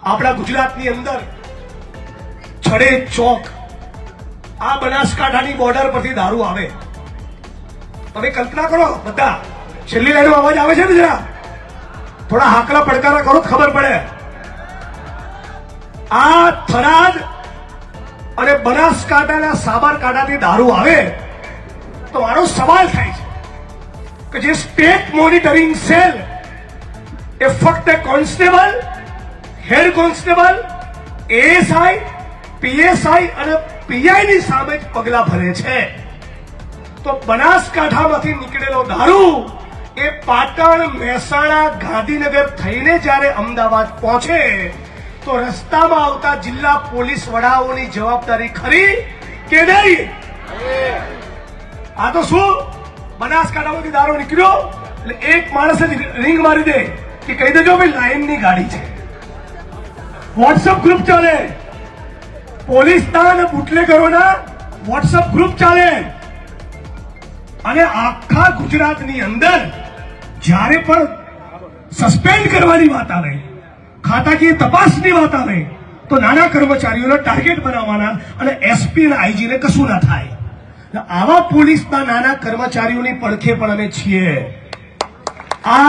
આપણા ગુજરાતની અંદર છડે ચોક આ બનાસકાંઠાની બોર્ડર પરથી દારૂ આવે. તમે કલ્પના કરો બધા, છેલ્લી લાઈનો અવાજ આવે છે ને, જરા થોડા હાકલા પડકારા કરો તો ખબર પડે. આ થરાદ અને બનાસકાંઠાના સાબરકાંઠાથી દારૂ આવે તો મારો સવાલ થાય છે કે જે સ્ટેટ મોનિટરિંગ સેલ એ ફક્ત constable, head constable, ASI, PSI અને પીઆઈ ની સામે જ પગલા ભરે છે, તો બનાસકાંઠામાંથી નીકળેલો દારૂ એ પાટણ, મહેસાણા, ગાંધીનગર થઈને જ્યારે અમદાવાદ પહોંચે તો રસ્તામાં આવતા જિલ્લા પોલીસ વડાઓની જવાબદારી ખરી કે નહીં? આ તો શું, બનાસકાંઠામાંથી દારૂ નીકળ્યો એટલે એક માણસે રિંગ મારી દે કે કહી દેજો ભાઈ લાઈનની ગાડી છે. વોટ્સઅપ ગ્રુપ ચાલે, પોલીસના અને બુટલેગરોના વોટ્સઅપ ગ્રુપ ચાલે, અને આખા ગુજરાતની અંદર જ્યારે પણ સસ્પેન્ડ કરવાની વાત આવે, ખાતાકીય તપાસની વાત આવે તો નાના કર્મચારીઓને ટાર્ગેટ બનાવવાના અને એસપી અને આઈજીને કશું ના થાય. આવા પોલીસના નાના કર્મચારીઓની પડખે પણ અમે છીએ.